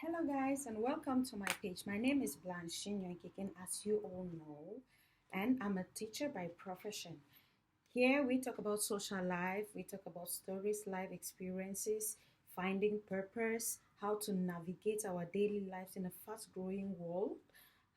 Hello guys and welcome to my page. My name is Blanche Shinyokikin, as you all know, and I'm a teacher by profession. Here we talk about social life, we talk about stories, life experiences, finding purpose, how to navigate our daily lives in a fast-growing world,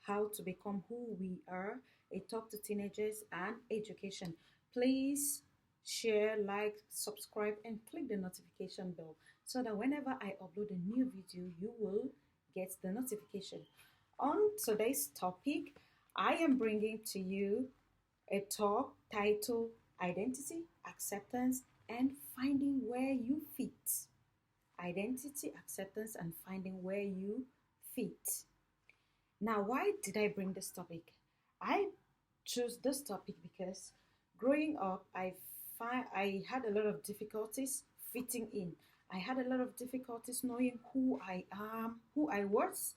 how to become who we are, a talk to teenagers and education. Please share, like, subscribe and click the notification bell so that whenever I upload a new video, you will get the notification. On today's topic, I am bringing to you a talk titled Identity, Acceptance, and Finding Where You Fit. Identity, acceptance, and finding where you fit. Now, why did I bring this topic? I chose this topic because growing up, I had a lot of difficulties fitting in. I had a lot of difficulties knowing who I am, who I was,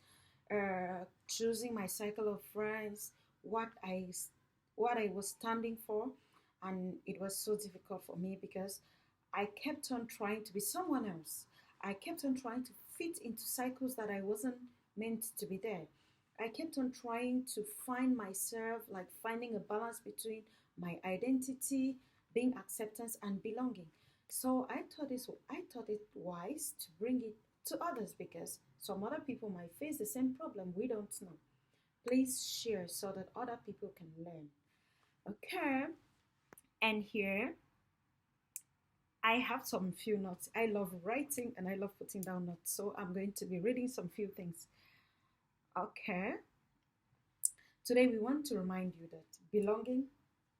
choosing my cycle of friends, what I what I was standing for, and it was so difficult for me because I kept on trying to be someone else. I kept on trying to fit into cycles that I wasn't meant to be there. I kept on trying to find myself, like finding a balance between my identity, being acceptance, and belonging. So I thought it wise to bring it to others because some other people might face the same problem. We don't know. Please share so that other people can learn. Okay, and here I have some few notes. I love writing and I love putting down notes. So I'm going to be reading some few things. Okay. Today we want to remind you that belonging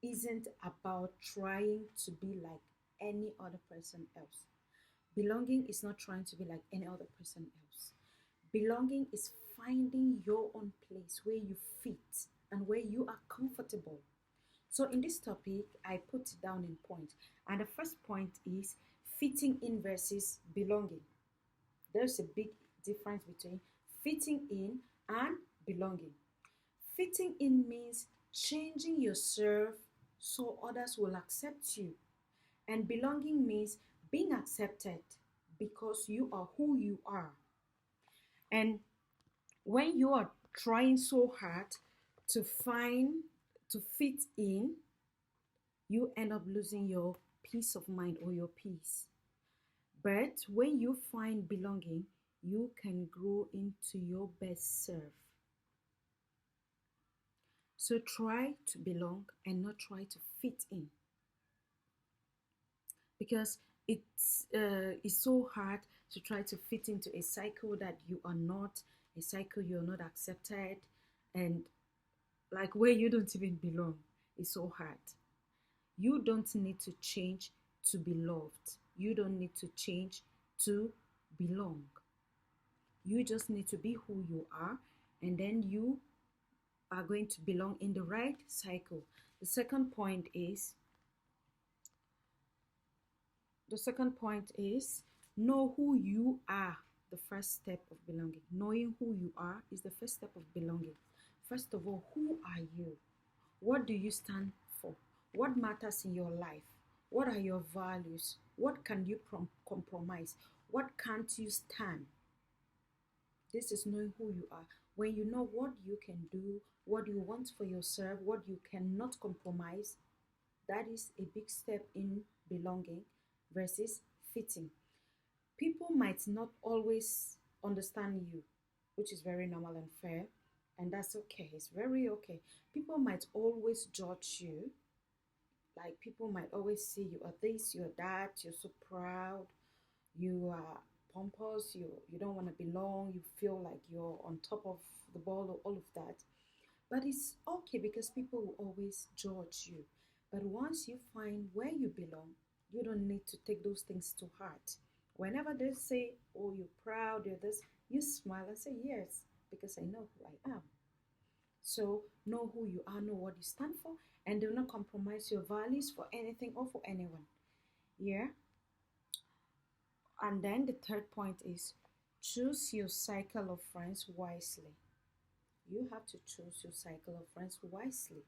isn't about trying to be like any other person else. Belonging is not trying to be like any other person else. Belonging is finding your own place where you fit and where you are comfortable. So in this topic, I put it down in points. And the first point is fitting in versus belonging. There's a big difference between fitting in and belonging. Fitting in means changing yourself so others will accept you. And belonging means being accepted because you are who you are. And when you are trying so hard to fit in, you end up losing your peace of mind or your peace. But when you find belonging, you can grow into your best self. So try to belong and not try to fit in because it's so hard to try to fit into a cycle that you are not, a cycle you're not accepted, and like where you don't even belong. It's so hard. You don't need to change to be loved. You don't need to change to belong. You just need to be who you are, and then you are going to belong in the right cycle. The second point is know who you are. The first step of belonging. Knowing who you are is the first step of belonging. First of all, who are you? What do you stand for? What matters in your life? What are your values? What can you compromise? What can't you stand? This is knowing who you are. When you know what you can do, what you want for yourself, what you cannot compromise, that is a big step in belonging versus fitting. People might not always understand you, which is very normal and fair, and that's okay. It's very okay. People might always judge you. Like people might always say you are this, you're that, you're so proud, you are pompous, you don't want to belong, you feel like you're on top of the ball or all of that. But it's okay because people will always judge you. But once you find where you belong, you don't need to take those things to heart. Whenever they say, oh, you're proud, you're this, you smile and say, yes, because I know who I am. So know who you are, know what you stand for, and do not compromise your values for anything or for anyone. Yeah. And then the third point is choose your cycle of friends wisely. You have to choose your cycle of friends wisely.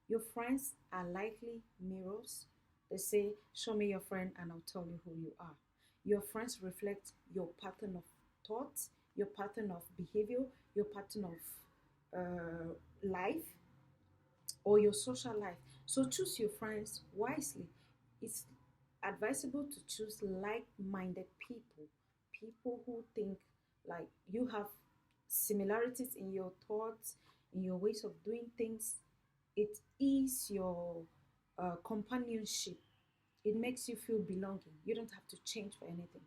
Your friends are likely mirrors. They say, show me your friend and I'll tell you who you are. Your friends reflect your pattern of thoughts, your pattern of behavior, your pattern of life, or your social life. So choose your friends wisely. It's advisable to choose like-minded people, people who think like you, have similarities in your thoughts, in your ways of doing things. It is your companionship. It makes you feel belonging. You don't have to change for anything.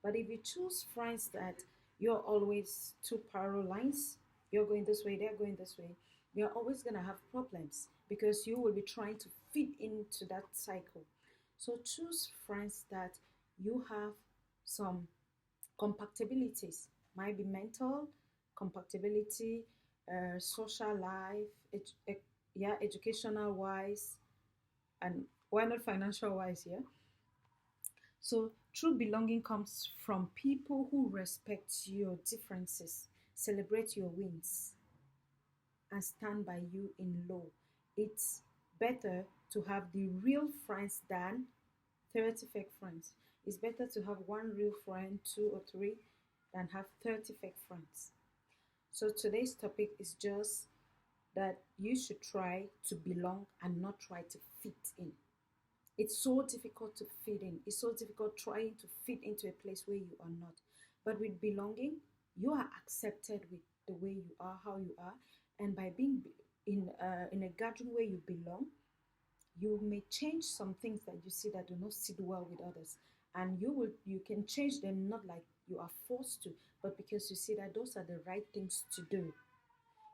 But if you choose friends that you're always two parallel lines, you're going this way, they're going this way, you're always going to have problems because you will be trying to fit into that cycle. So choose friends that you have some compatibilities, might be mental compatibility, social life, yeah, educational wise, and why not financial wise, yeah. So true belonging comes from people who respect your differences, celebrate your wins, and stand by you in low. It's better to have the real friends than 30 fake friends. It's better to have one real friend, two or three, than have 30 fake friends. So today's topic is just that you should try to belong and not try to fit in. It's so difficult to fit in. It's so difficult trying to fit into a place where you are not. But with belonging, you are accepted with the way you are, how you are, and by being in a gathering where you belong, you may change some things that you see that do not sit well with others, and you can change them not like you are forced to, but because you see that those are the right things to do.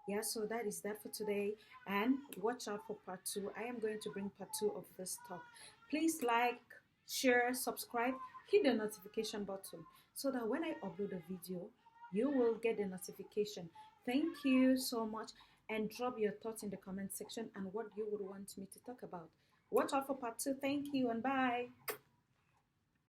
Yeah, so that is that for today. And watch out for part two. I am going to bring part two of this talk. Please like, share, subscribe, hit the notification button so that when I upload a video, you will get the notification. Thank you so much. And drop your thoughts in the comment section and what you would want me to talk about. Watch out for part two. Thank you and bye.